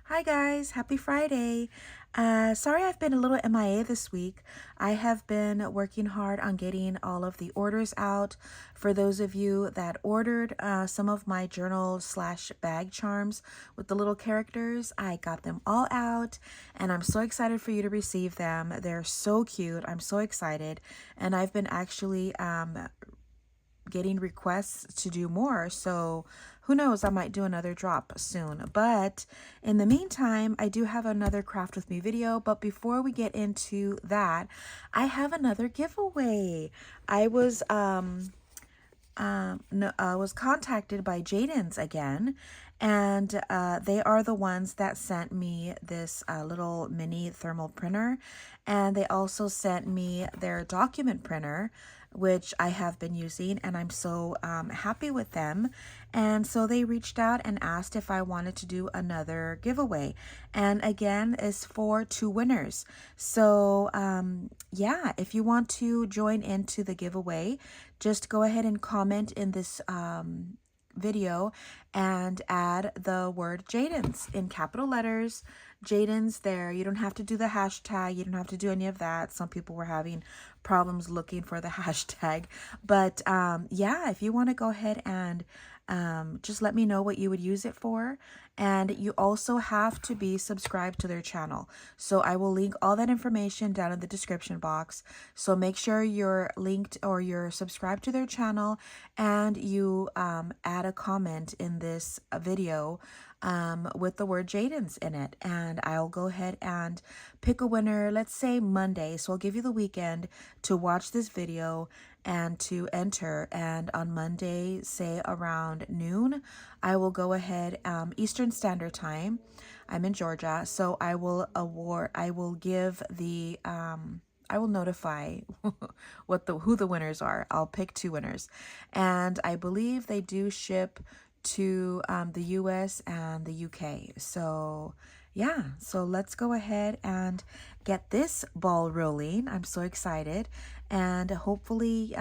Hi guys, happy Friday. Sorry I've been a little MIA this week. I have been working hard on getting all of the orders out. For those of you that ordered some of my journal slash bag charms with the little characters, I got them all out and I'm so excited for you to receive them. They're so cute. I'm so excited. And I've been actually getting requests to do more, so who knows, I might do another drop soon. But in the meantime, I do have another craft with me video. But before we get into that, I have another giveaway. I was was contacted by JADENS again, and they are the ones that sent me this little mini thermal printer, and they also sent me their document printer, which I have been using, and I'm so happy with them. And so they reached out and asked if I wanted to do another giveaway, and again is for 2 winners. So yeah, if you want to join into the giveaway, just go ahead and comment in this video and add the word JADENS in capital letters. JADENS there. You don't have to do the hashtag. You don't have to do any of that. Some people were having problems looking for the hashtag. But yeah, if you want to go ahead and just let me know what you would use it for. And you also have to be subscribed to their channel. So I will link all that information down in the description box. So make sure you're linked or you're subscribed to their channel, and you add a comment in this video with the word JADENS in it, and I'll go ahead and pick a winner, let's say Monday. So I'll give you the weekend to watch this video and to enter, and on Monday, say around noon, I will go ahead, Eastern Standard Time. I'm in Georgia, so I will give the I will notify who the winners are. I'll pick 2 winners, and I believe they do ship to the US and the UK. So yeah, so let's go ahead and get this ball rolling. I'm so excited, and hopefully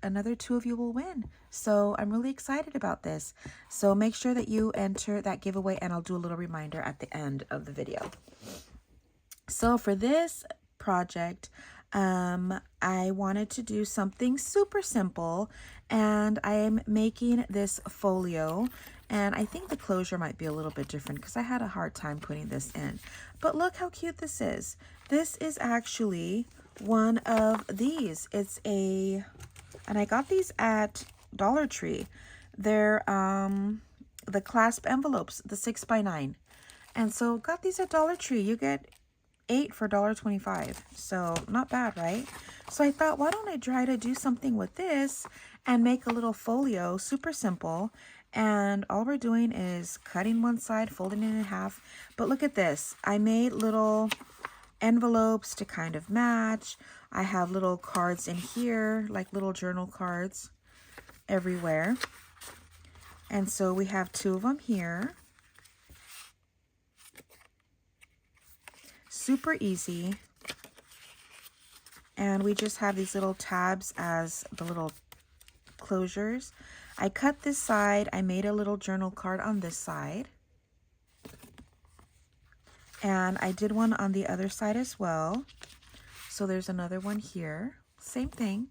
another 2 of you will win. So I'm really excited about this. So make sure that you enter that giveaway, and I'll do a little reminder at the end of the video. So for this project, I wanted to do something super simple, and I am making this folio, and I think the closure might be a little bit different because I had a hard time putting this in. But look how cute this is. This is actually one of these. It's a, and I got these at Dollar Tree. They're the CLASP envelopes, the 6x9. And so got these at Dollar Tree. You get 8 for $1.25, so not bad, right? So I thought, why don't I try to do something with this and make a little folio, super simple. And all we're doing is cutting one side, folding it in half. But look at this. I made little envelopes to kind of match. I have little cards in here, like little journal cards everywhere. And so we have 2 of them here. Super easy, and we just have these little tabs as the little closures. I cut this side. I made a little journal card on this side, and I did one on the other side as well. So there's another one here, same thing,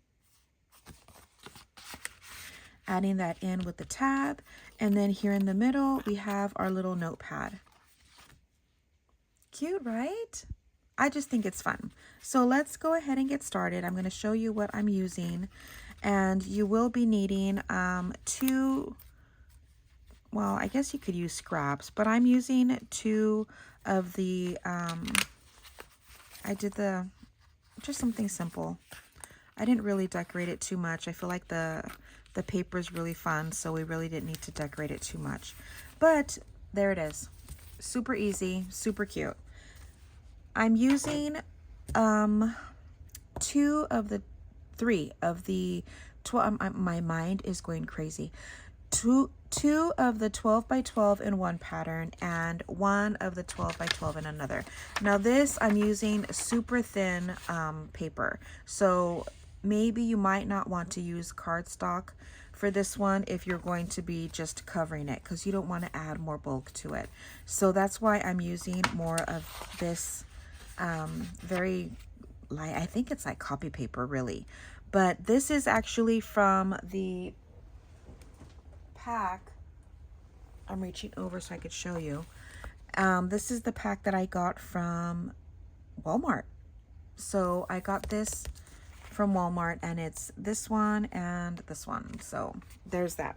adding that in with the tab. And then here in the middle we have our little notepad. Cute, right? I just think it's fun. So let's go ahead and get started. I'm going to show you what I'm using, and you will be needing 2, well, I guess you could use scraps, but I'm using 2 of the I did just something simple. I didn't really decorate it too much. I feel like the paper is really fun, so we really didn't need to decorate it too much. But there it is. Super easy, super cute. I'm using 2 of the 3 of the 12. My mind is going crazy. Two of the 12x12 in one pattern, and 1 of the 12x12 in another. Now this, I'm using super thin paper, so maybe you might not want to use cardstock for this one if you're going to be just covering it, because you don't want to add more bulk to it. So that's why I'm using more of this very light, I think it's like copy paper really, but this is actually from the pack. I'm reaching over so I could show you. This is the pack that I got from Walmart. So I got this from Walmart, and it's this one and this one. So there's that.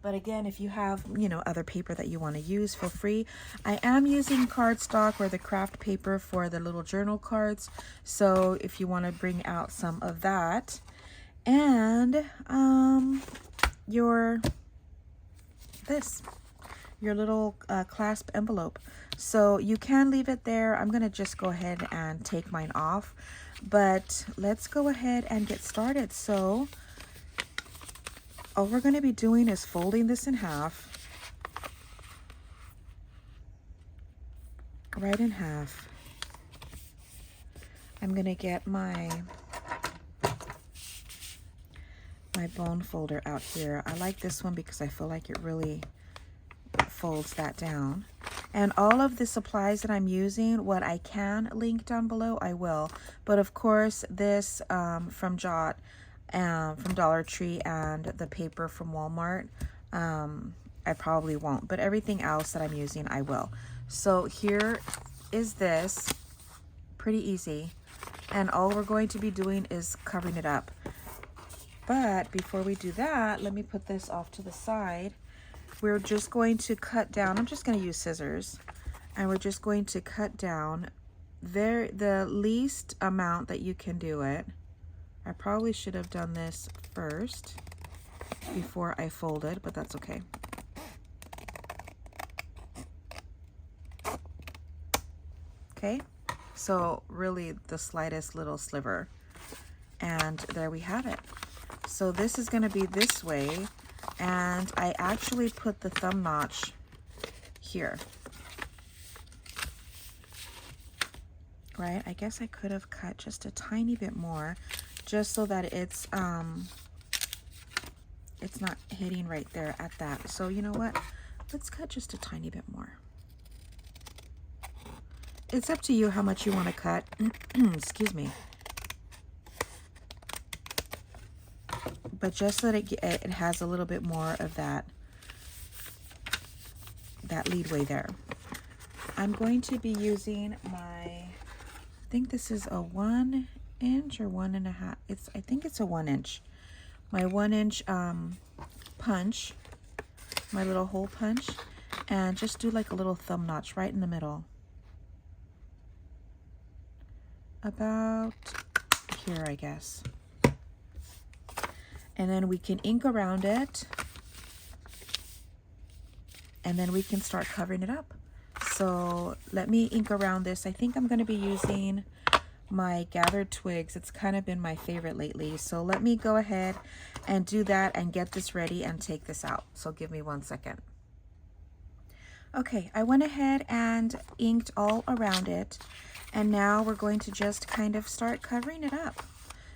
But again, if you have, you know, other paper that you want to use, feel free. I am using cardstock or the craft paper for the little journal cards. So if you want to bring out some of that. And your little clasp envelope. So you can leave it there. I'm going to just go ahead and take mine off. But let's go ahead and get started. So all we're going to be doing is folding this in half. Right in half. I'm going to get my bone folder out here. I like this one because I feel like it really folds that down. And all of the supplies that I'm using, what I can link down below, I will. But of course, this from Jot, from Dollar Tree, and the paper from Walmart, I probably won't. But everything else that I'm using, I will. So here is this. Pretty easy. And all we're going to be doing is covering it up. But before we do that, let me put this off to the side. We're just going to cut down. I'm just going to use scissors, and we're just going to cut down the least amount that you can do it. I probably should have done this first before I folded, but that's okay. Okay, so really the slightest little sliver, and there we have it. So this is going to be this way. And I actually put the thumb notch here. Right? I guess I could have cut just a tiny bit more, just so that it's not hitting right there at that. So you know what? Let's cut just a tiny bit more. It's up to you how much you want to cut. Excuse me. But just so that it has a little bit more of that leadway there. I'm going to be using my, I think this is a 1 inch or 1.5. I think it's a 1 inch. My 1 inch punch, my little hole punch, and just do like a little thumb notch right in the middle. About here, I guess. And then we can ink around it, and then we can start covering it up. So let me ink around this. I think I'm going to be using my gathered twigs. It's kind of been my favorite lately. So let me go ahead and do that and get this ready and take this out. So give me 1 second. Okay, I went ahead and inked all around it, and now we're going to just kind of start covering it up.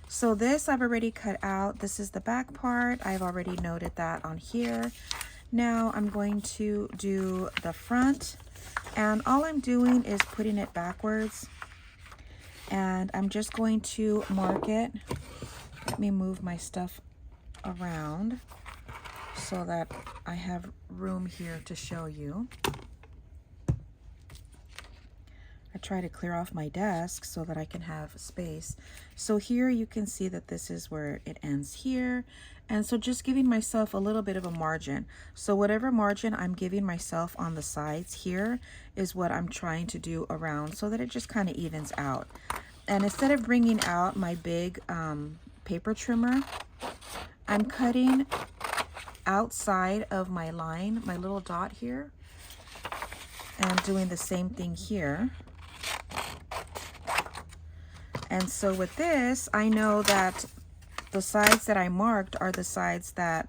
So this I've already cut out. This is the back part. I've already noted that on here. Now I'm going to do the front, and all I'm doing is putting it backwards, and I'm just going to mark it. Let me move my stuff around so that I have room here to show you. I try to clear off my desk so that I can have space. So here you can see that this is where it ends here. And so just giving myself a little bit of a margin. So whatever margin I'm giving myself on the sides here is what I'm trying to do around, so that it just kind of evens out. And instead of bringing out my big paper trimmer, I'm cutting outside of my line, my little dot here, and doing the same thing here. And so with this, I know that the sides that I marked are the sides that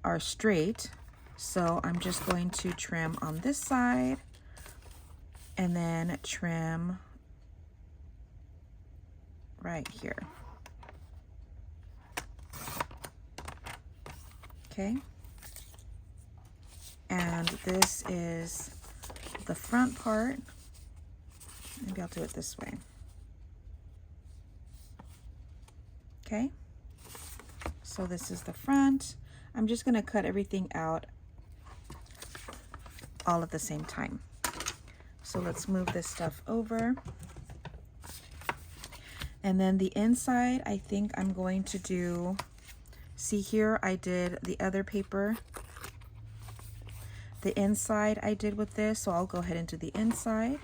are straight. So I'm just going to trim on this side and then trim right here. Okay. And this is the front part. Maybe I'll do it this way. Okay. So this is the front. I'm just going to cut everything out all at the same time. So let's move this stuff over. And then the inside, I think I'm going to do, see here, I did the other paper. The inside I did with this, so I'll go ahead and do the inside.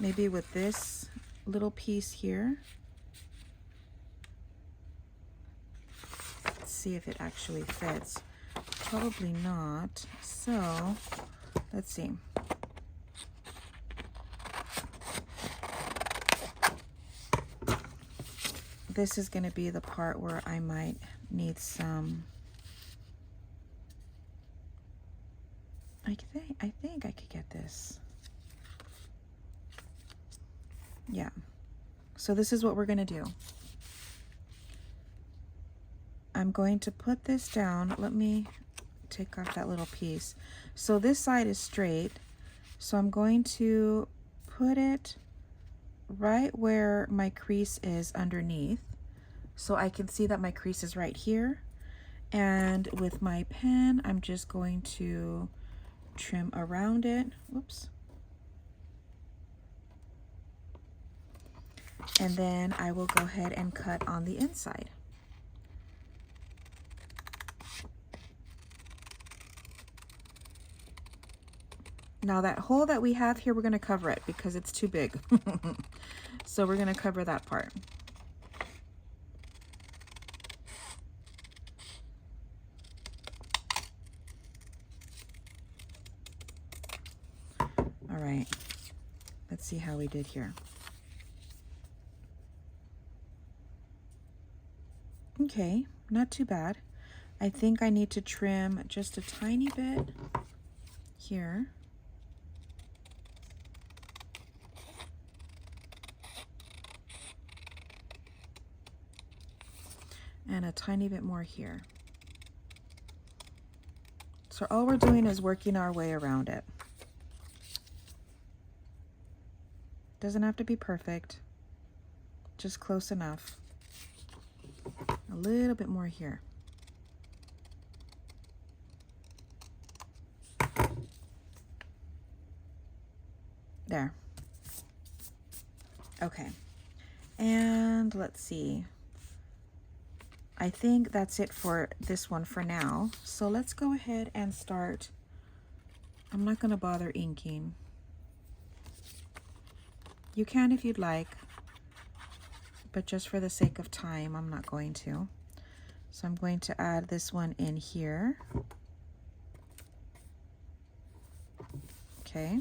Maybe with this little piece here. Let's see if it actually fits. Probably not. So, let's see. This is going to be the part where I might need some. I think I could get this. Yeah. So this is what we're going to do. I'm going to put this down. Let me take off that little piece. So this side is straight. So I'm going to put it right where my crease is underneath. So I can see that my crease is right here. And with my pen, I'm just going to trim around it. Whoops. And then I will go ahead and cut on the inside. Now that hole that we have here, we're going to cover it because it's too big. So we're going to cover that part. All right, let's see how we did here. Okay, not too bad. I think I need to trim just a tiny bit here. And a tiny bit more here. So all we're doing is working our way around it. Doesn't have to be perfect, just close enough. A little bit more here. There. Okay. And let's see. I think that's it for this one for now. So let's go ahead and start. I'm not going to bother inking. You can if you'd like, but just for the sake of time, I'm not going to. So I'm going to add this one in here. Okay.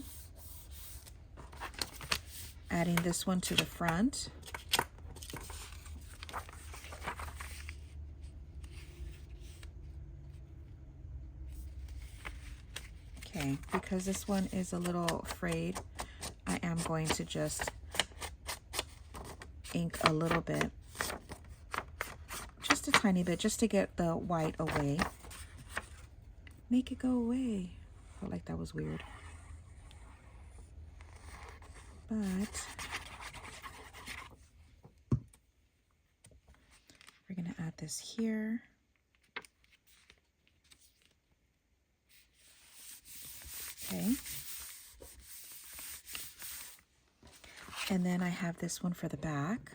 Adding this one to the front. Okay, because this one is a little frayed, I am going to just ink a little bit, just a tiny bit, just to get the white away. Make it go away. Felt like that was weird. But we're going to add this here. Okay. And then I have this one for the back.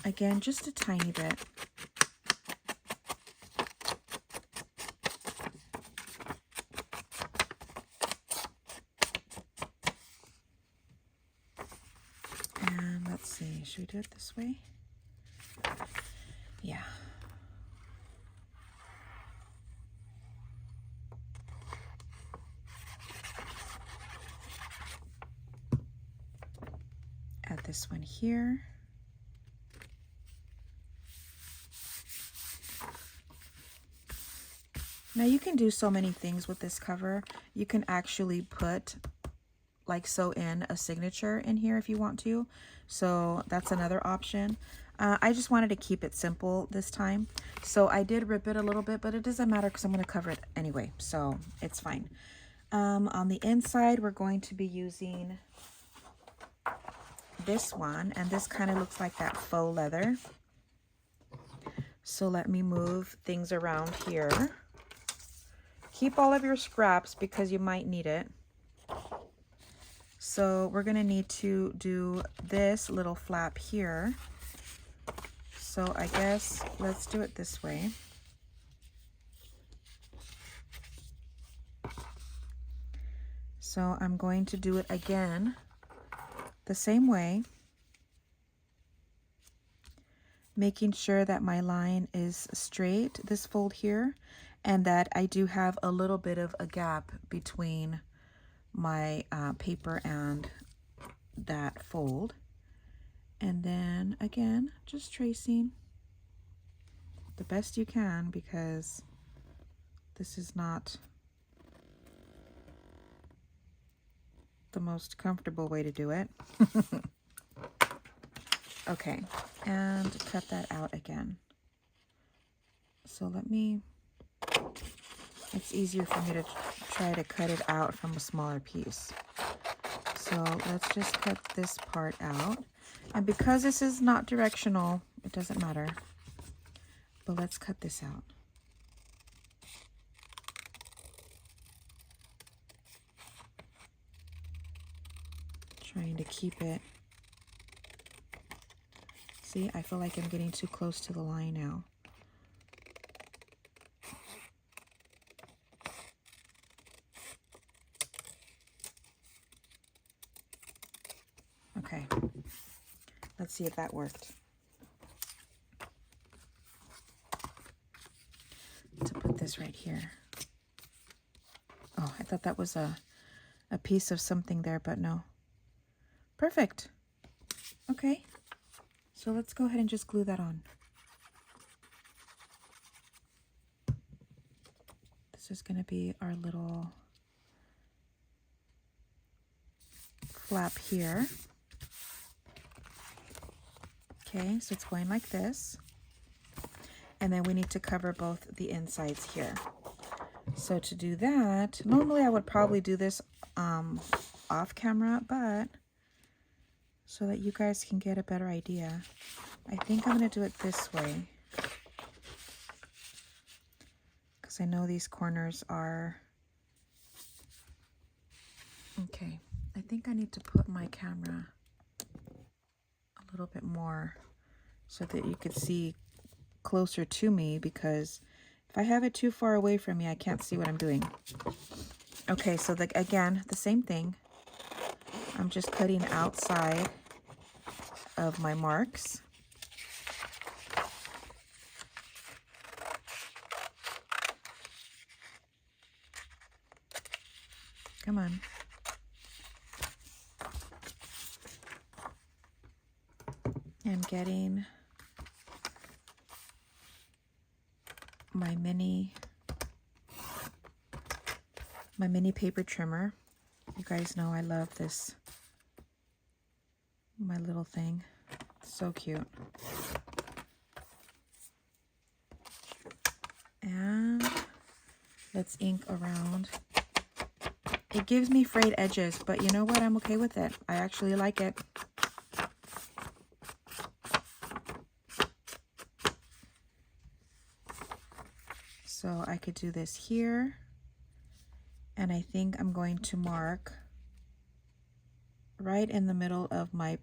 Again, just a tiny bit. And let's see, should we do it this way? Yeah. Add this one here. Now you can do so many things with this cover. You can actually put, like, sew in a signature in here if you want to. So that's another option. I just wanted to keep it simple this time. So I did rip it a little bit, but it doesn't matter because I'm going to cover it anyway. So it's fine. On the inside, we're going to be using this one. And this kind of looks like that faux leather. So let me move things around here. Keep all of your scraps because you might need it. So we're going to need to do this little flap here. So I guess let's do it this way. So I'm going to do it again the same way, making sure that my line is straight, this fold here, and that I do have a little bit of a gap between my paper and that fold. And then again, just tracing the best you can because this is not the most comfortable way to do it. Okay, and cut that out again. So let me, it's easier for me to try to cut it out from a smaller piece. So let's just cut this part out. And because this is not directional, it doesn't matter. But let's cut this out. Trying to keep it. See, I feel like I'm getting too close to the line now. Okay, let's see if that worked. To put this right here. Oh, I thought that was a piece of something there, but no. Perfect. Okay, so let's go ahead and just glue that on. This is going to be our little flap here. Okay, so it's going like this. And then we need to cover both the insides here. So to do that, normally I would probably do this off camera, but so that you guys can get a better idea, I think I'm going to do it this way. Because I know these corners are... Okay, I think I need to put my camera a little bit more so that you could see closer to me, because if I have it too far away from me, I can't see what I'm doing. Okay, so again, the same thing. I'm just cutting outside of my marks. Come on. And getting my mini paper trimmer. You guys know I love this, my little thing. It's so cute. And let's ink around. It gives me frayed edges, but you know what? I'm okay with it. I actually like it. So I could do this here. And I think I'm going to mark right in the middle of my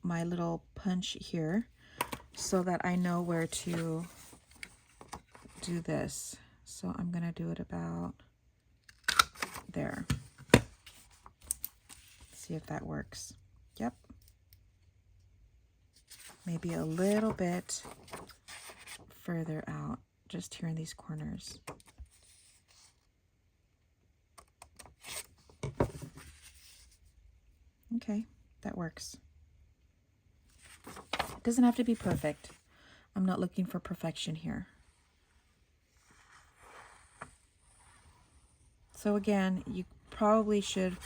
little punch here so that I know where to do this. So I'm going to do it about there. See if that works. Yep. Maybe a little bit further out, just here in these corners. Okay, that works. It doesn't have to be perfect. I'm not looking for perfection here. So again, you probably should,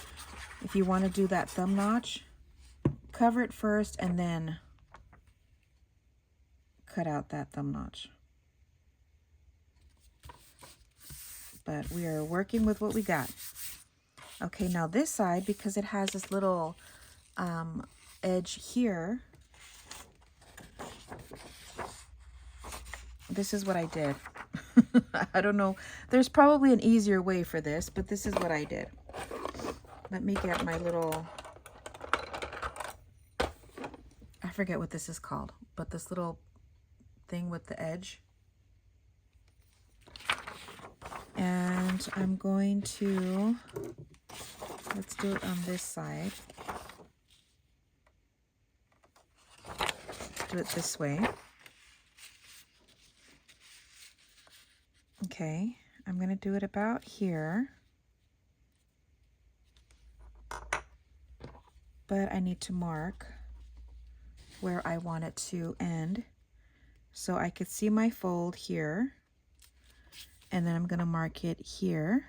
if you want to do that thumb notch, cover it first and then cut out that thumb notch. But we are working with what we got. Okay, now this side, because it has this little edge here, this is what I did. I don't know. There's probably an easier way for this, but this is what I did. Let me get my little, I forget what this is called, but this little thing with the edge. And I'm going to, let's do it on this side. Do it this way. Okay, I'm going to do it about here. But I need to mark where I want it to end. So I could see my fold here. And then I'm going to mark it here.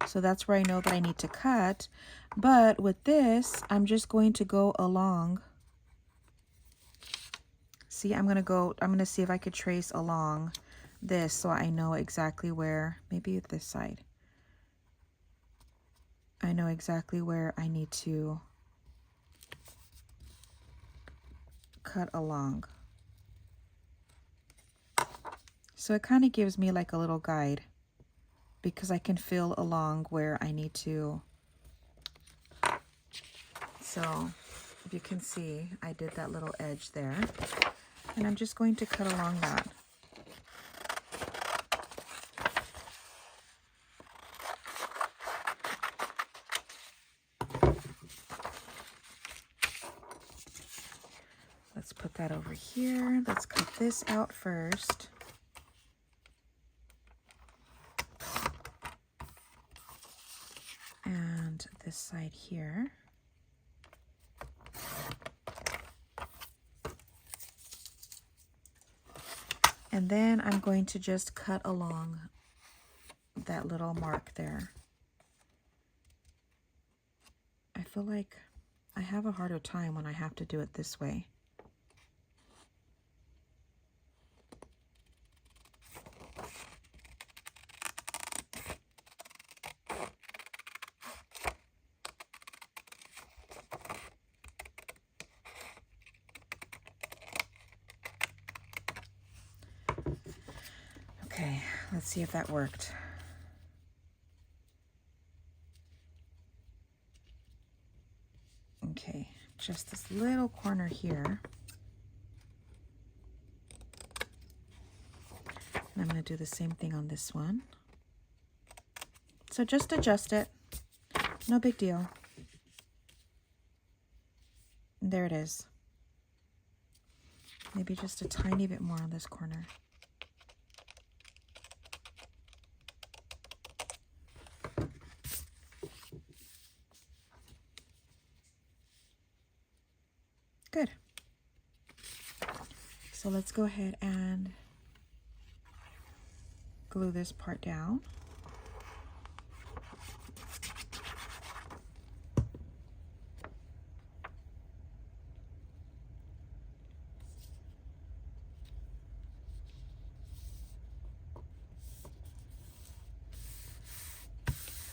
So that's where I know that I need to cut. But with this, I'm just going to go along. See, I'm going to see if I could trace along this so I know exactly where, maybe this side. I know exactly where I need to cut along. So it kind of gives me like a little guide because I can feel along where I need to. So if you can see, I did that little edge there. And I'm just going to cut along that. Let's put that over here. Let's cut this out first. And this side here. And then I'm going to just cut along that little mark there. I feel like I have a harder time when I have to do it this way. Okay, let's see if that worked. Okay, just this little corner here. And I'm going to do the same thing on this one. So just adjust it. No big deal. There it is. Maybe just a tiny bit more on this corner. Good. So let's go ahead and glue this part down.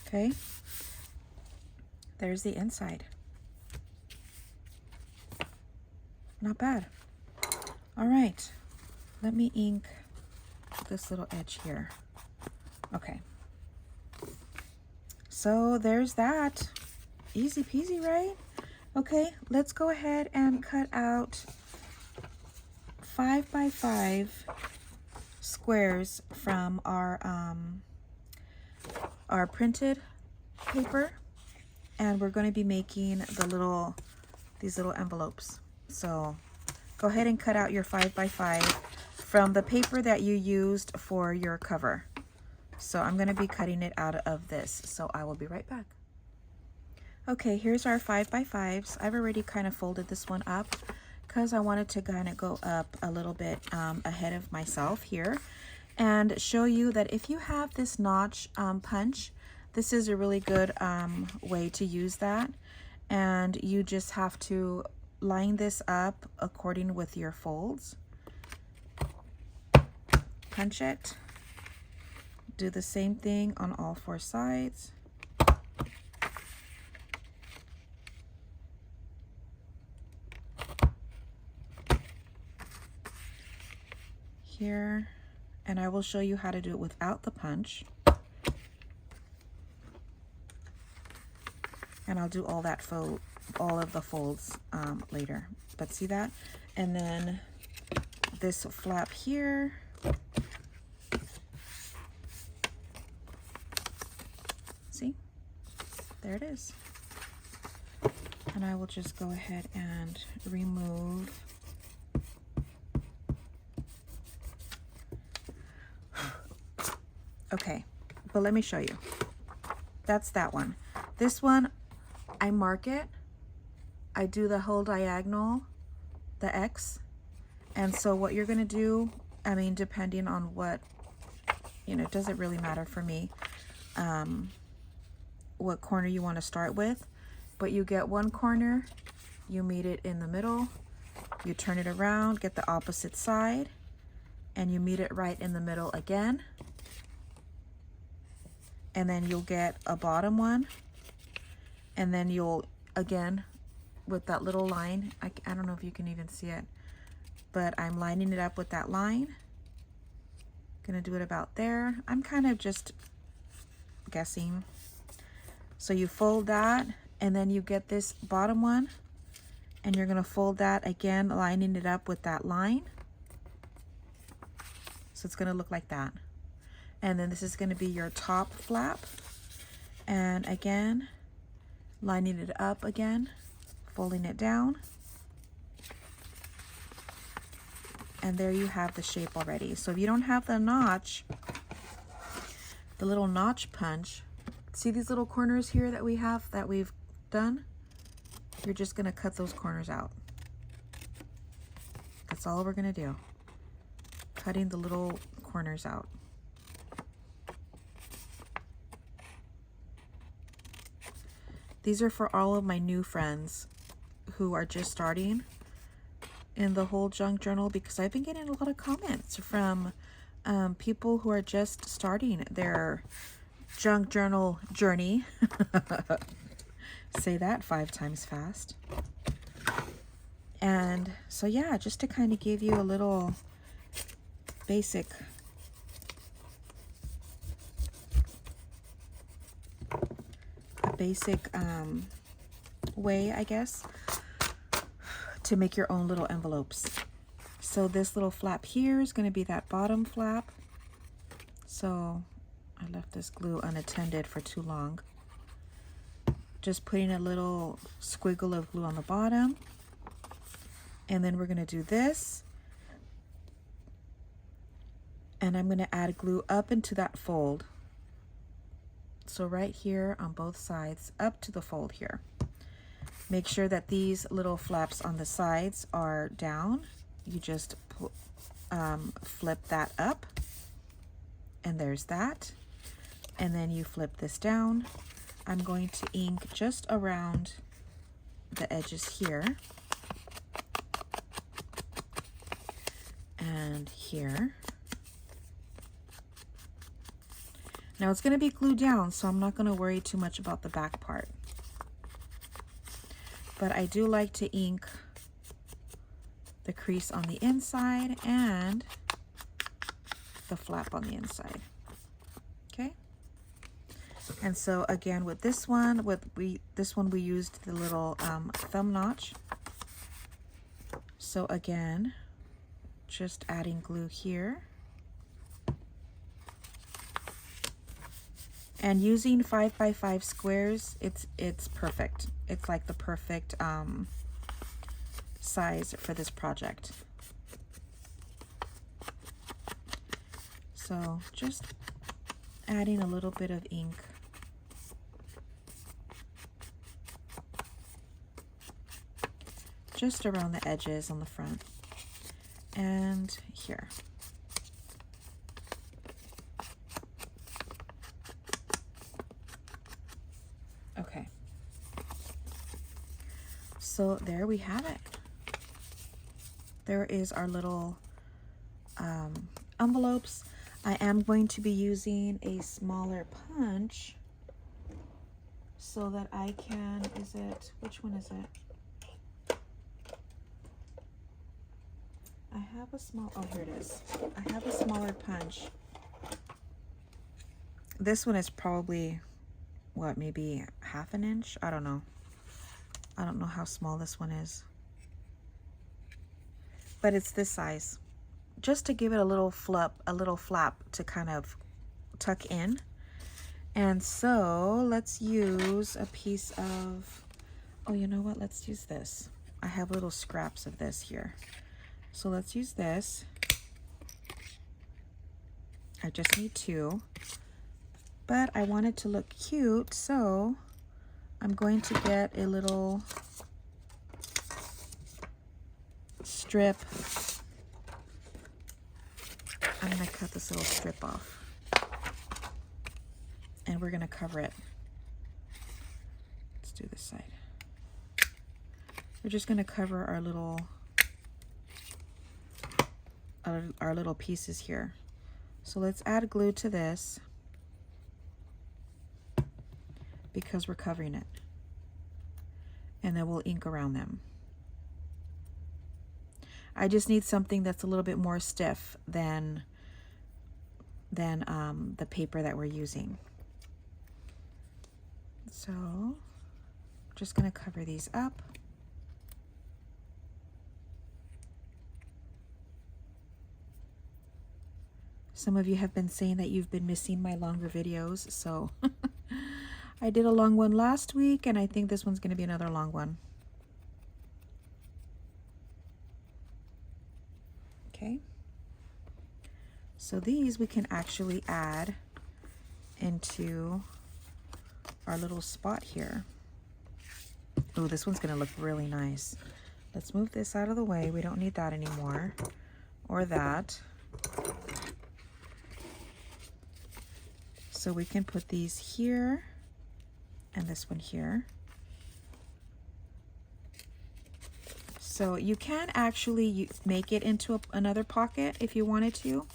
Okay. There's the inside. Not bad. All right, let me ink this little edge here. Okay. So there's that. Easy peasy, right? Okay, let's go ahead and cut out 5 by 5 squares from our printed paper, and we're going to be making these little envelopes. So go ahead and cut out your 5 by 5 from the paper that you used for your cover. So I'm going to be cutting it out of this. So I will be right back. Okay, here's our 5 by 5s. I've already kind of folded this one up because I wanted to kind of go up a little bit ahead of myself here and show you that if you have this notch punch, this is a really good way to use that. And you just have to line this up according with your folds. punch it. Do the same thing on all 4 sides. Here, and I will show you how to do it without the punch. And I'll do all that all of the folds later. But see that? And then this flap here. See? There it is. And I will just go ahead and remove okay, but let me show you. That's that one. This one, I mark it. I do the whole diagonal, the X. And so what you're gonna do, I mean, depending on what, you know, it doesn't really matter for me what corner you want to start with, but you get one corner, you meet it in the middle, you turn it around, get the opposite side, and you meet it right in the middle again. And then you'll get a bottom one, and then you'll, again, with that little line, I don't know if you can even see it, but I'm lining it up with that line. Gonna do it about there. I'm kind of just guessing. So you fold that, and then you get this bottom one, and you're gonna fold that again, lining it up with that line. So it's gonna look like that. And then this is going to be your top flap, and again lining it up again, folding it down, and there you have the shape already. So if you don't have the notch, the little notch punch, see these little corners here that we've done? You're just going to cut those corners out. That's all we're going to do, cutting the little corners out. These are for all of my new friends who are just starting in the whole junk journal, because I've been getting a lot of comments from people who are just starting their junk journal journey. Say that 5 times fast. And so yeah, just to kind of give you a little basic way, I guess, to make your own little envelopes. So this little flap here is going to be that bottom flap. So I left this glue unattended for too long. Just putting a little squiggle of glue on the bottom. And then we're going to do this. And I'm going to add glue up into that fold. So right here on both sides, up to the fold here. Make sure that these little flaps on the sides are down. You just flip that up, and there's that. And then you flip this down. I'm going to ink just around the edges here and here. Now it's going to be glued down, so I'm not going to worry too much about the back part. But I do like to ink the crease on the inside and the flap on the inside. Okay? And so again with this one, we used the little thumb notch. So again, just adding glue here. And using 5x5 squares, it's perfect. It's like the perfect size for this project. So just adding a little bit of ink. Just around the edges on the front and here. Okay, so there we have it. There is our little envelopes, I am going to be using a smaller punch so that I can, which one is it? I have a small, oh, here it is. I have a smaller punch. This one is probably, what, maybe 1/2 inch? I don't know. I don't know how small this one is. But it's this size. Just to give it a little flap to kind of tuck in. And so let's use a piece of, oh, you know what? Let's use this. I have little scraps of this here. So let's use this. I just need 2. But I want it to look cute, so I'm going to get a little strip. I'm going to cut this little strip off. And we're going to cover it. Let's do this side. We're just going to cover our little pieces here. So let's add glue to this because we're covering it. And then we'll ink around them. I just need something that's a little bit more stiff than the paper that we're using. So I'm just going to cover these up. Some of you have been saying that you've been missing my longer videos, so I did a long one last week, and I think this one's going to be another long one. Okay. So these we can actually add into our little spot here. Oh, this one's going to look really nice. Let's move this out of the way. We don't need that anymore, or that. So we can put these here and this one here. So you can actually make it into another pocket if you wanted to.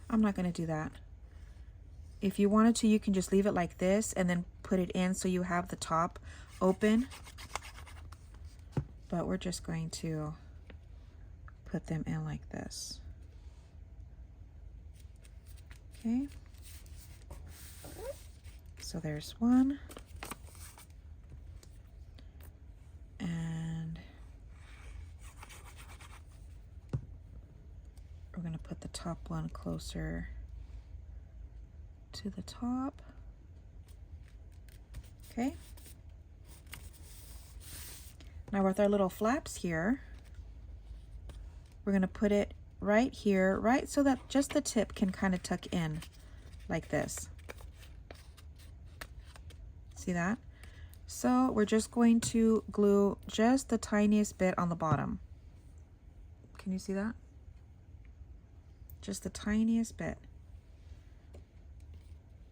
I'm not going to do that. If you wanted to, you can just leave it like this and then put it in so you have the top open. But we're just going to put them in like this. Okay. So there's one. And we're going to put the top one closer to the top. Okay. Now with our little flaps here, we're going to put it right here, right so that just the tip can kind of tuck in like this. See that? So we're just going to glue just the tiniest bit on the bottom. Can you see that? Just the tiniest bit.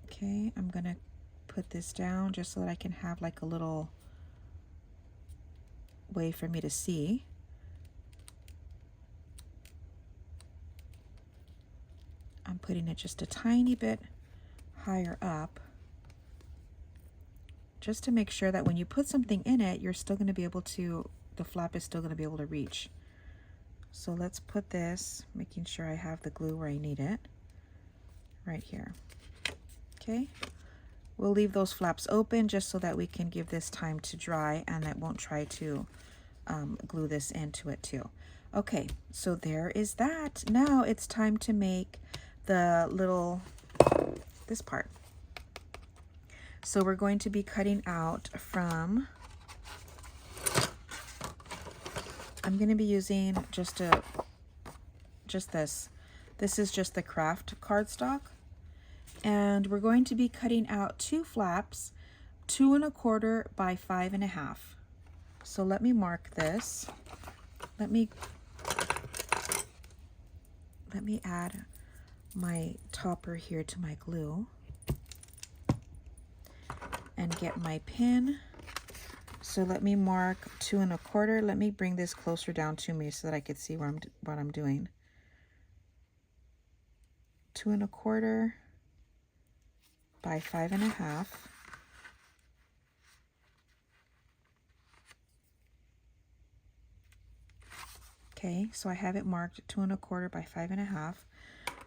Okay, I'm gonna put this down just so that I can have like a little way for me to see. I'm putting it just a tiny bit higher up, just to make sure that when you put something in it, you're still going to be able to, the flap is still going to be able to reach. So let's put this, making sure I have the glue where I need it, right here. Okay, we'll leave those flaps open just so that we can give this time to dry and that won't try to glue this into it too. Okay, so there is that. Now it's time to make the little, this part. So we're going to be cutting out from, I'm going to be using just this. This is just the craft cardstock. And we're going to be cutting out 2 flaps, 2 1/4 by 5 1/2. So let me mark this. Let me add my topper here to my glue and get my pin. So let me mark 2 1/4. Let me bring this closer down to me so that I could see what I'm doing. 2¼ by 5½. Okay, so I have it marked 2¼ by 5½.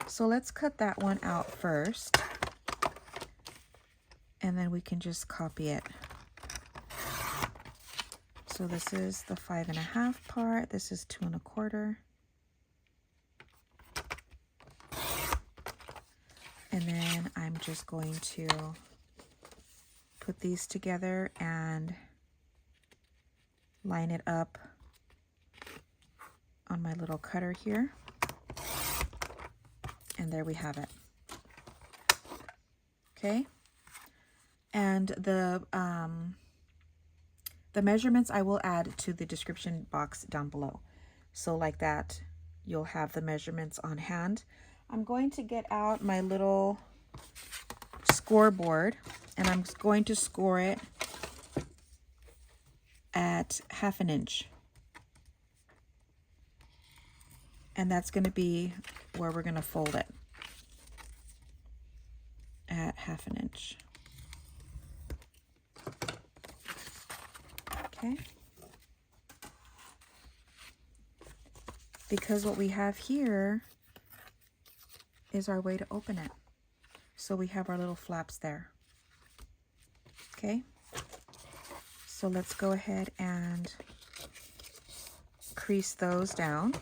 So let's cut that one out first, and then we can just copy it. So this is the 5½ part, this is 2¼ and then I'm just going to put these together and line it up on my little cutter here, and there we have it. Okay, and the measurements I will add to the description box down below. So like that, you'll have the measurements on hand. I'm going to get out my little scoreboard, and I'm going to score it at 1/2 inch. And that's going to be where we're going to fold it, at 1/2 inch. Okay. Because what we have here is our way to open it. So we have our little flaps there. Okay. So let's go ahead and crease those down.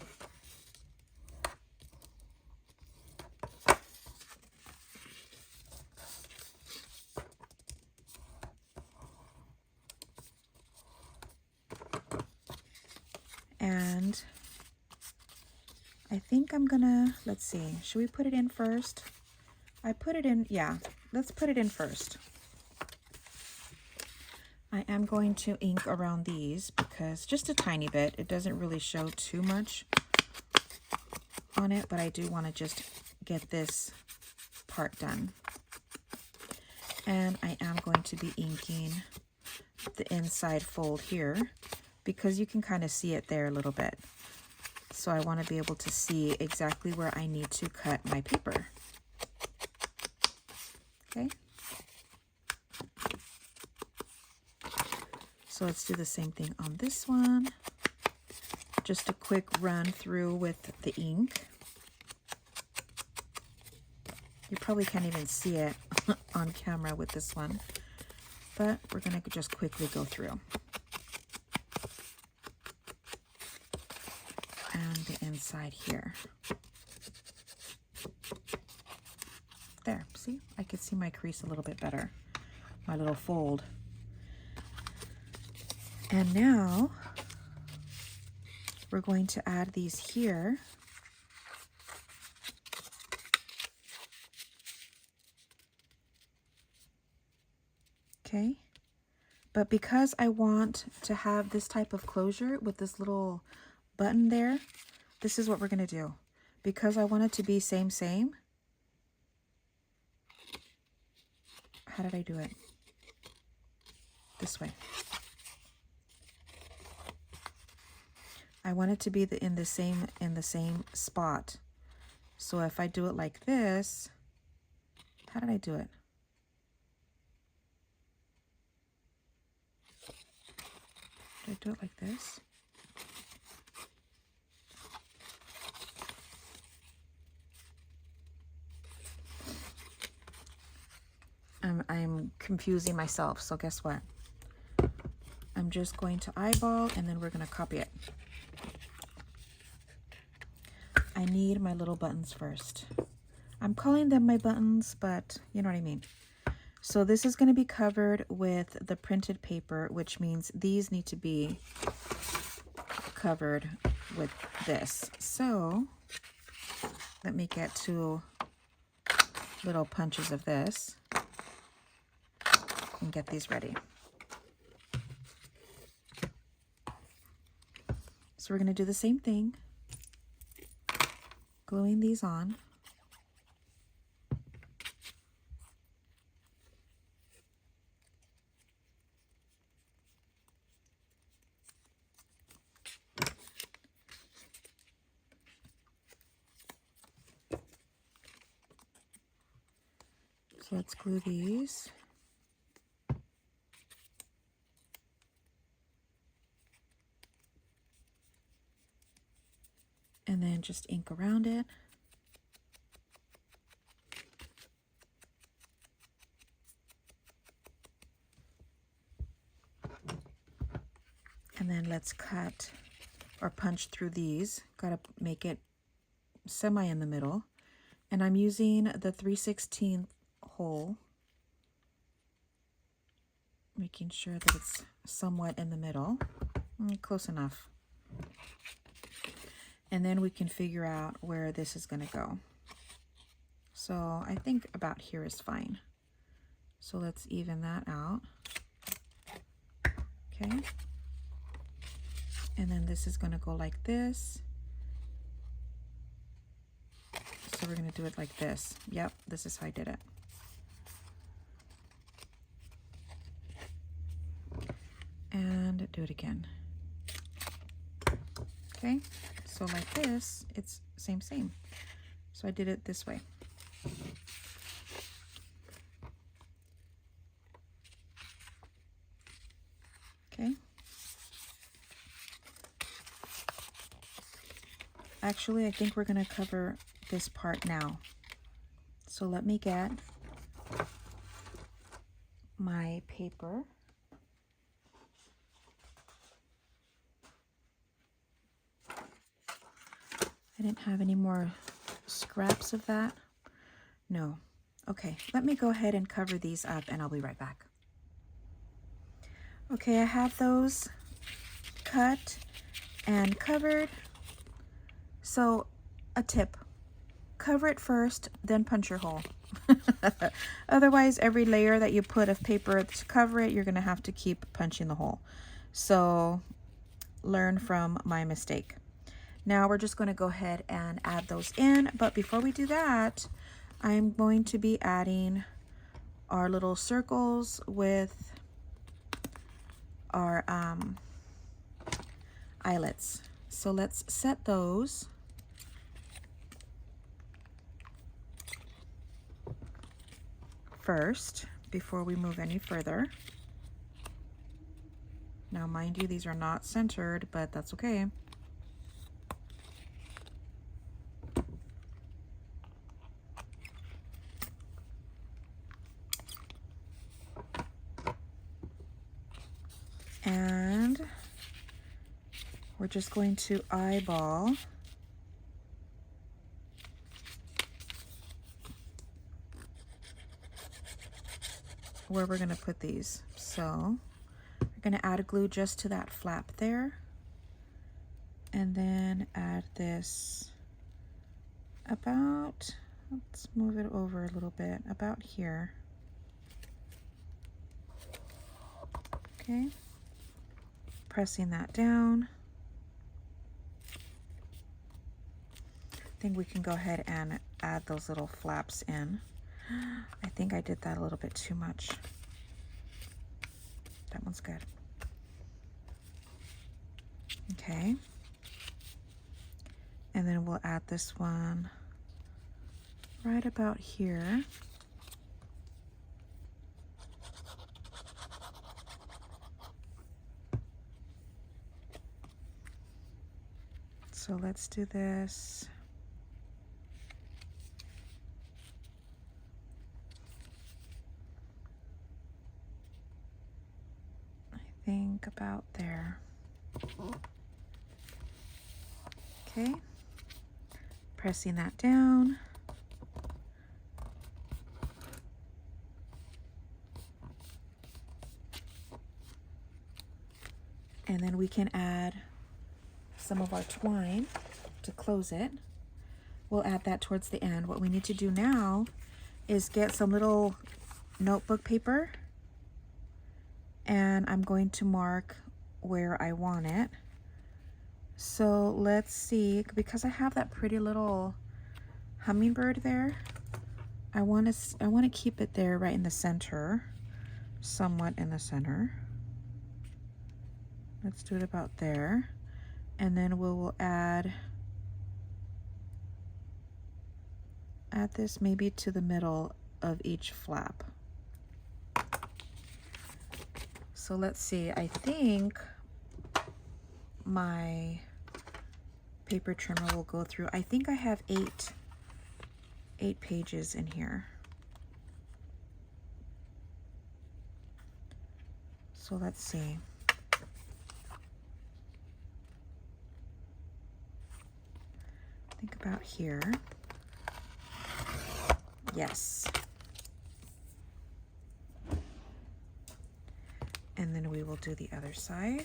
And I think I'm gonna, let's see, should we put it in first? I put it in, yeah, let's put it in first. I am going to ink around these because just a tiny bit, it doesn't really show too much on it, but I do want to just get this part done. And I am going to be inking the inside fold here because you can kind of see it there a little bit. So I want to be able to see exactly where I need to cut my paper. Okay. So let's do the same thing on this one. Just a quick run through with the ink. You probably can't even see it on camera with this one, but we're going to just quickly go through. And the inside here. There, see? I could see my crease a little bit better, my little fold. And now we're going to add these here. Okay, but because I want to have this type of closure with this little button there, this is what we're going to do. Because I want it to be same. How did I do it? This way. I want it to be in the same spot. So if I do it like this, how did I do it? Did I do it like this? I'm confusing myself, so guess what? I'm just going to eyeball and then we're going to copy it. I need my little buttons first. I'm calling them my buttons, but you know what I mean. So this is going to be covered with the printed paper, which means these need to be covered with this. So let me get 2 little punches of this and get these ready. So we're going to do the same thing, gluing these on. So let's glue these. And then just ink around it. And then let's cut or punch through these. Gotta make it semi in the middle. And I'm using the 3/16 hole, making sure that it's somewhat in the middle. Close enough. And then we can figure out where this is gonna go. So I think about here is fine. So let's even that out. Okay. And then this is gonna go like this. So we're gonna do it like this. Yep, this is how I did it. And do it again. Okay, so like this, it's same. So I did it this way. Okay. Actually, I think we're gonna cover this part now. So let me get my paper. I didn't have any more scraps of that. No. Okay, let me go ahead and cover these up and I'll be right back. Okay, I have those cut and covered. So a tip, cover it first, then punch your hole. Otherwise, every layer that you put of paper to cover it, you're gonna have to keep punching the hole. So learn from my mistake. Now we're just gonna go ahead and add those in, but before we do that, I'm going to be adding our little circles with our eyelets. So let's set those. First, before we move any further. Now, mind you, these are not centered, but that's okay. And we're just going to eyeball where we're going to put these. So we're going to add a glue just to that flap there, and then add this about, let's move it over a little bit, about here. Okay, pressing that down. I think we can go ahead and add those little flaps in. I think I did that a little bit too much. That one's good. Okay. And then we'll add this one right about here. So let's do this. I think about there. Okay. Pressing that down. And then we can add some of our twine to close it. We'll add that towards the end. What we need to do now is get some little notebook paper, and I'm going to mark where I want it. So let's see, because I have that pretty little hummingbird there, I want to keep it there right in the center, somewhat in the center. Let's do it about there. And then we will add this maybe to the middle of each flap. So let's see, I think my paper trimmer will go through, I think I have eight pages in here. So let's see. Think about here. Yes. And then we will do the other side.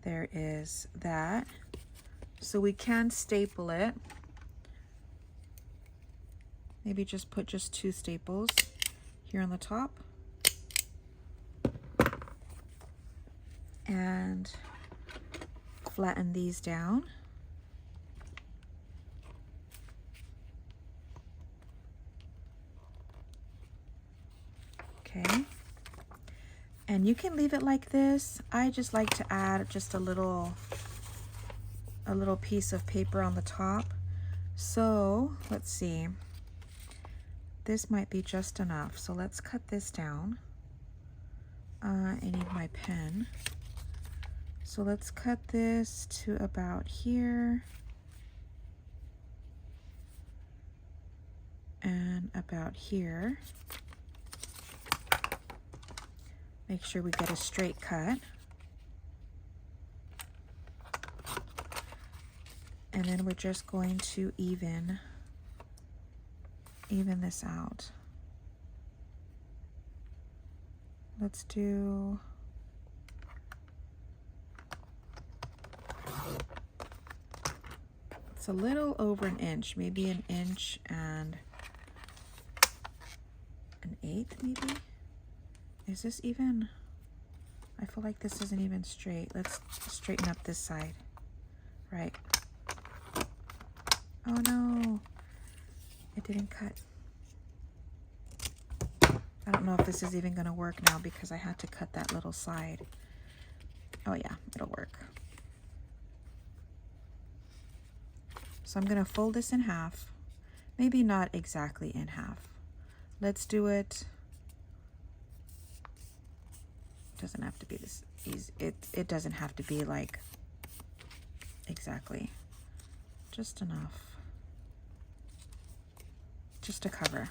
There is that. So we can staple it. Maybe just put just 2 staples here on the top. And flatten these down. Okay. And you can leave it like this. I just like to add just a little piece of paper on the top. So let's see. This might be just enough. So let's cut this down. I need my pen. So let's cut this to about here. And about here. Make sure we get a straight cut. And then we're just going to even this out. Let's do it's a little over an inch, maybe 1 inch and 1/8 maybe. Is this even? I feel like this isn't even straight. Let's straighten up this side. Right. Oh no, it didn't cut. I don't know if this is even gonna work now because I had to cut that little side. Oh yeah, it'll work. So I'm gonna fold this in half. Maybe not exactly in half. Let's do it. Doesn't have to be this easy. It doesn't have to be like exactly. Just enough. Just to cover.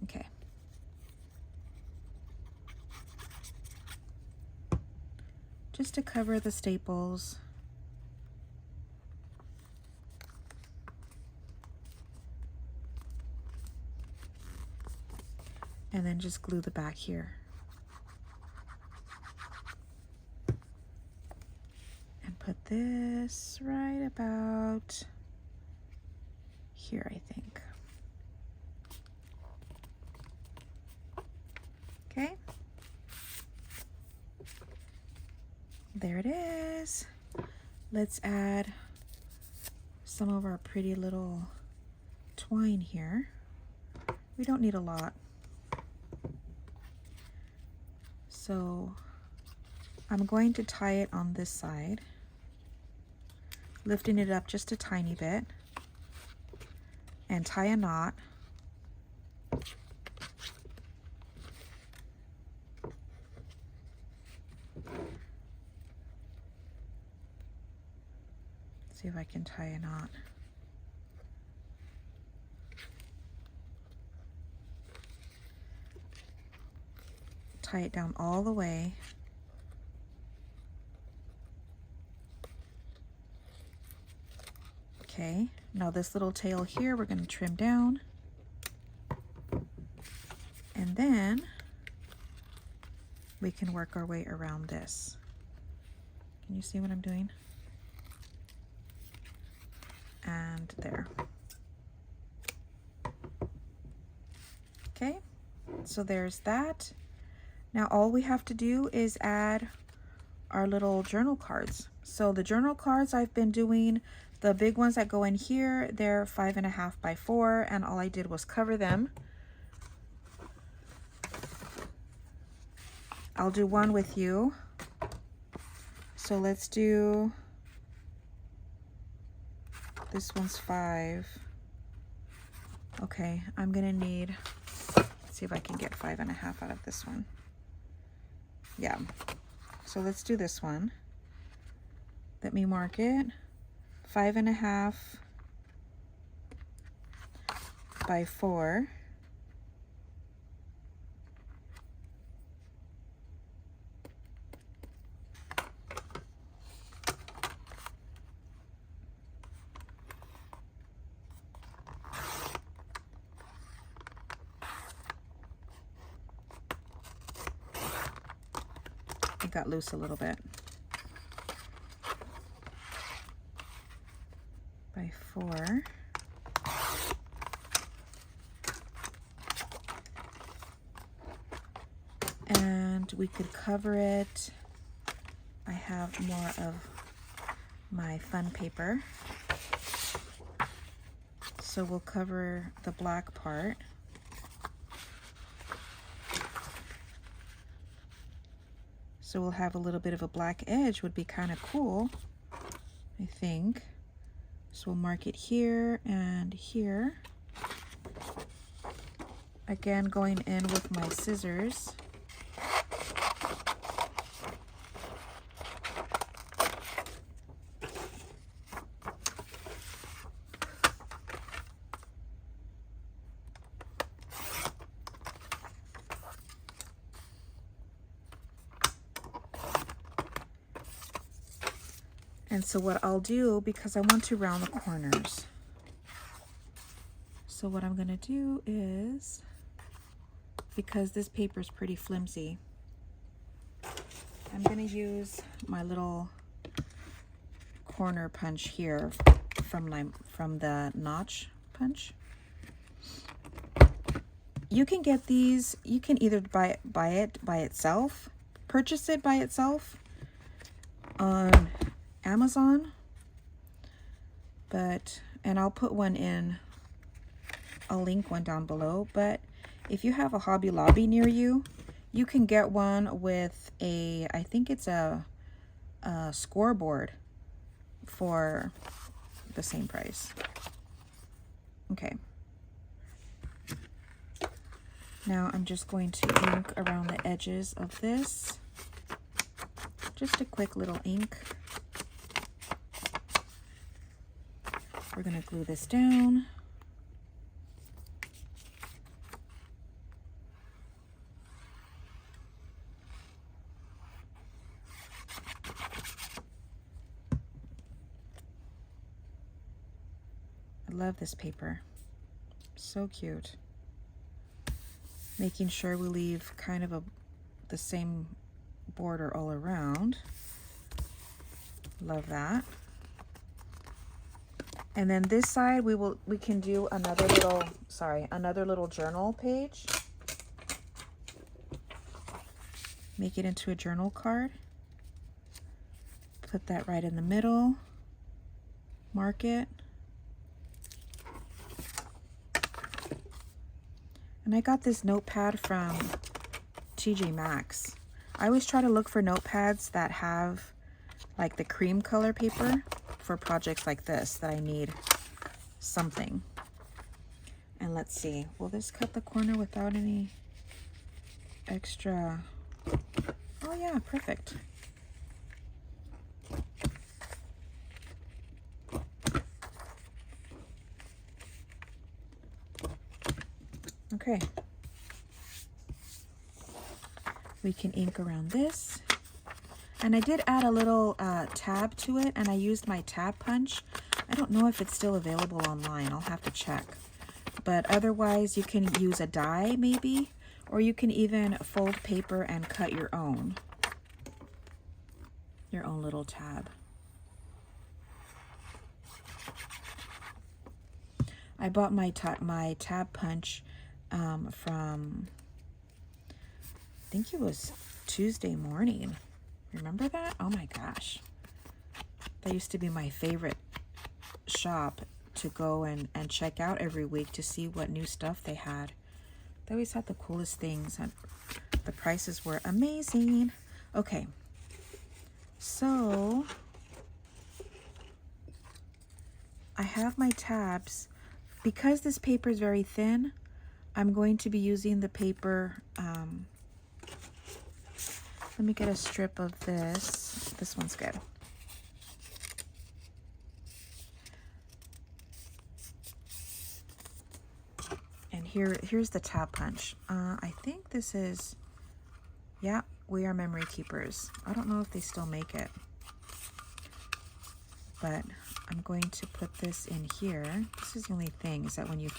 Okay. Just to cover the staples. And then just glue the back here. And put this right about here, I think. Okay. There it is. Let's add some of our pretty little twine here. We don't need a lot. So I'm going to tie it on this side, lifting it up just a tiny bit, and tie a knot. See if I can tie a knot. Tie it down all the way. Okay, now this little tail here we're going to trim down. And then we can work our way around this. Can you see what I'm doing? And there. Okay, so there's that. Now all we have to do is add our little journal cards. So the journal cards I've been doing, the big ones that go in here, they're 5.5 by 4, and all I did was cover them I'll do one with you. So let's do, this one's 5. Okay, I'm gonna need, let's see if I can get 5.5 out of this one. Yeah, so let's do this one. Let me mark it. 5.5 by 4. It got loose a little bit. By 4. And we could cover it. I have more of my fun paper. So we'll cover the black part. So we'll have a little bit of a black edge, would be kind of cool, I think. So we'll mark it here and here. Again, going in with my scissors. And so what I'll do, because I want to round the corners, so what I'm gonna do is, because this paper is pretty flimsy, I'm gonna use my little corner punch here from the notch punch. You can get these, you can either buy it by itself, purchase it by itself on Amazon, and I'll put one in, I'll link one down below, but if you have a Hobby Lobby near you, you can get one with a, I think it's a scoreboard for the same price. Okay. Now I'm just going to ink around the edges of this. Just a quick little ink. We're going to glue this down. I love this paper. So cute. Making sure we leave kind of the same border all around. Love that. And then this side we can do another little journal page. Make it into a journal card. Put that right in the middle. Mark it. And I got this notepad from TJ Maxx. I always try to look for notepads that have like the cream color paper for projects like this that I need something. And let's see, will this cut the corner without any extra? Oh yeah, perfect. Okay. We can ink around this. And I did add a little tab to it, and I used my tab punch. I don't know if it's still available online. I'll have to check. But otherwise, you can use a die maybe, or you can even fold paper and cut your own little tab. I bought my tab punch from, I think it was Tuesday Morning. Remember that? Oh my gosh. That used to be my favorite shop to go and check out every week to see what new stuff they had. They always had the coolest things. The prices were amazing. Okay, so I have my tabs. Because this paper is very thin, I'm going to be using the paper. Let me get a strip of this. This one's good. And here's the tab punch. I think this is, yeah, We Are Memory Keepers. I don't know if they still make it, but I'm going to put this in here. This is the only thing, is that when you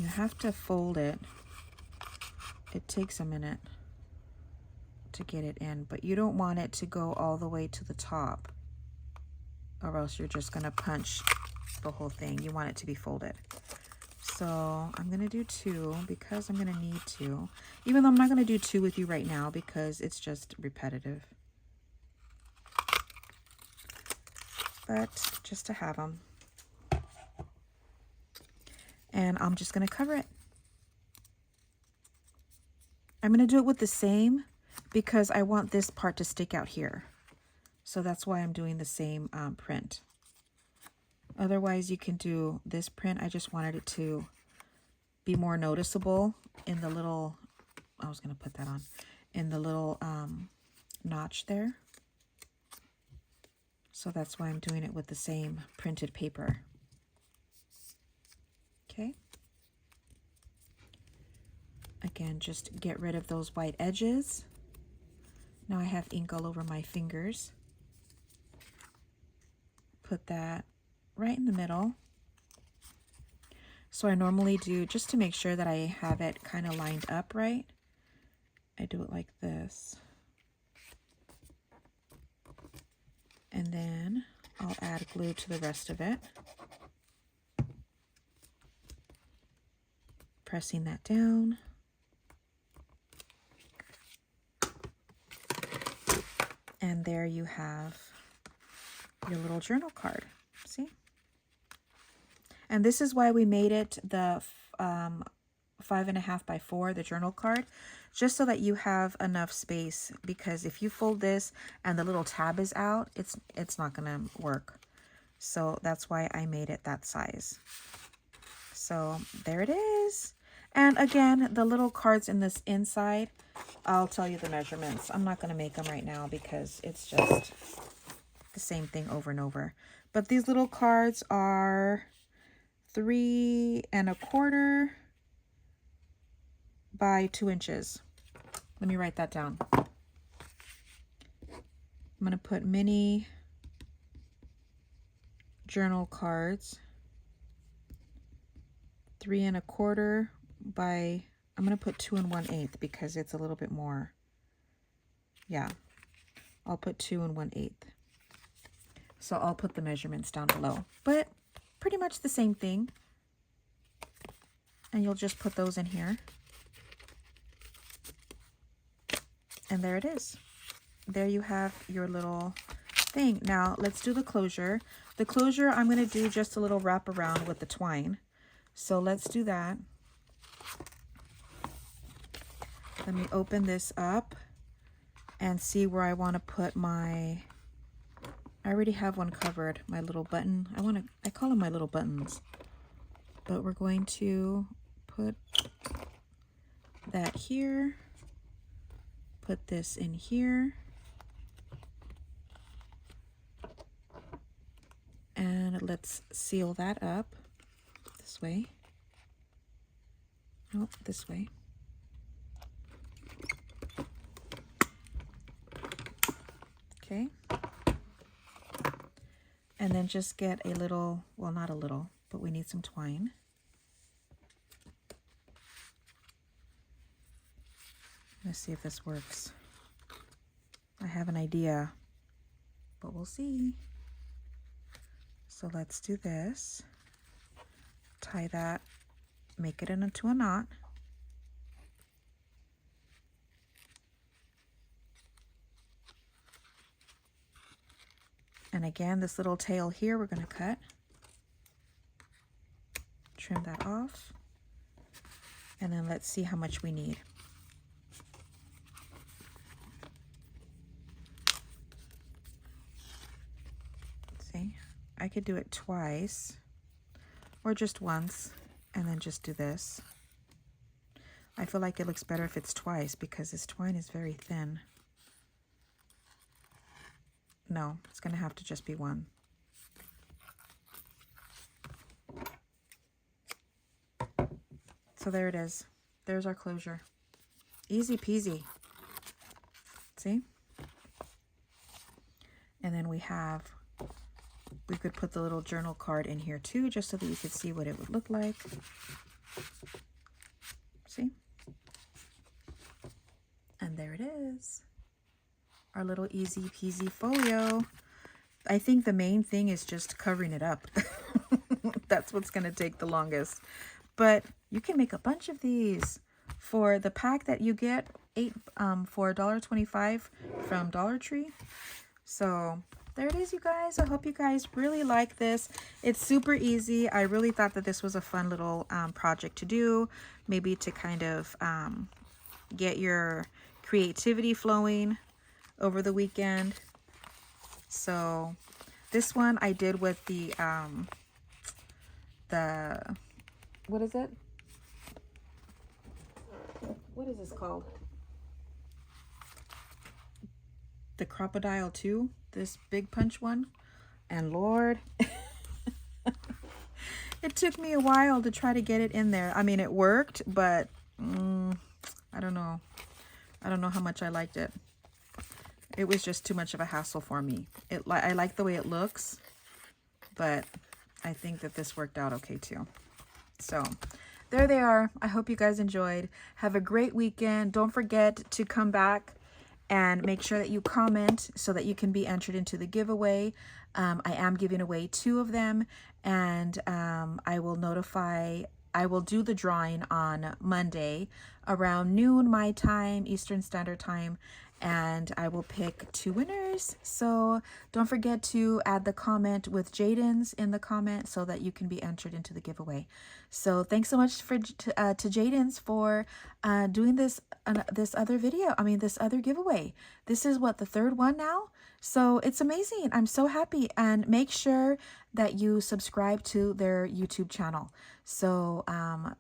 have to fold it, it takes a minute to get it in, but you don't want it to go all the way to the top, or else you're just gonna punch the whole thing. You want it to be folded. So I'm gonna do 2 because I'm gonna need to, even though I'm not gonna do 2 with you right now because it's just repetitive. But just to have them. And I'm just gonna cover it. I'm gonna do it with the same because I want this part to stick out here. So that's why I'm doing the same print. Otherwise you can do this print. I just wanted it to be more noticeable in the little, I was gonna put that on, in the little notch there. So that's why I'm doing it with the same printed paper. Okay. Again, just get rid of those white edges. Now I have ink all over my fingers. Put that right in the middle. So I normally do, just to make sure that I have it kind of lined up right, I do it like this. And then I'll add glue to the rest of it. Pressing that down. And there you have your little journal card. See? And this is why we made it the 5.5 by 4, the journal card, just so that you have enough space, because if you fold this and the little tab is out, it's not gonna work. So that's why I made it that size. So there it is. And again, the little cards in this inside, I'll tell you the measurements. I'm not gonna make them right now because it's just the same thing over and over. But these little cards are 3 1/4 by 2 inches. Let me write that down. I'm going to put mini journal cards, 3 1/4 by, I'm going to put 2 1/8 because it's a little bit more. Yeah, I'll put 2 1/8. So I'll put the measurements down below, but pretty much the same thing. And you'll just put those in here. And there it is. There you have your little thing. Now let's do the closure. The closure, I'm going to do just a little wrap around with the twine. So let's do that. Let me open this up and see where I want to put my, I already have one covered, my little button. I call them my little buttons. But we're going to put that here. Put this in here. And let's seal that up this way. Oh, this way. Okay. And then just get a little, well, not a little, but we need some twine. Let's see if this works. I have an idea, but we'll see. So let's do this. Tie that, make it into a knot. And again, this little tail here, we're going to cut. Trim that off. And then let's see how much we need. I could do it twice or just once and then just do this. I feel like it looks better if it's twice because this twine is very thin. No, it's going to have to just be one. So there it is. There's our closure. Easy peasy. See? And then we could put the little journal card in here too, just so that you could see what it would look like. See? And there it is. Our little easy peasy folio. I think the main thing is just covering it up. That's what's going to take the longest. But you can make a bunch of these for the pack that you get for $1.25 from Dollar Tree. So there it is, you guys. I hope you guys really like this. It's super easy. I really thought that this was a fun little project to do, maybe to kind of get your creativity flowing over the weekend. So this one I did with the what is it? What is this called? The Crocodile 2, this big punch one. And Lord, it took me a while to try to get it in there. I mean, it worked, but I don't know. I don't know how much I liked it. It was just too much of a hassle for me. I like the way it looks, but I think that this worked out okay too. So there they are. I hope you guys enjoyed. Have a great weekend. Don't forget to come back and make sure that you comment so that you can be entered into the giveaway. I am giving away 2 of them, and I will do the drawing on Monday around noon my time, Eastern Standard Time, and I will pick 2 winners. So don't forget to add the comment with JADENS in the comment so that you can be entered into the giveaway. So thanks so much to JADENS for doing this other video. I mean, this other giveaway. This is what, the 3rd one now? So it's amazing. I'm so happy. And make sure that you subscribe to their YouTube channel. So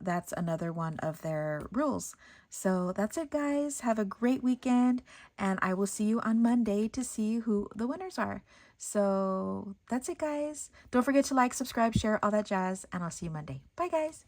that's another one of their rules. So that's it, guys. Have a great weekend, and I will see you on Monday to see who the winners are. So that's it, guys. Don't forget to like, subscribe, share, all that jazz, and I'll see you Monday. Bye, guys.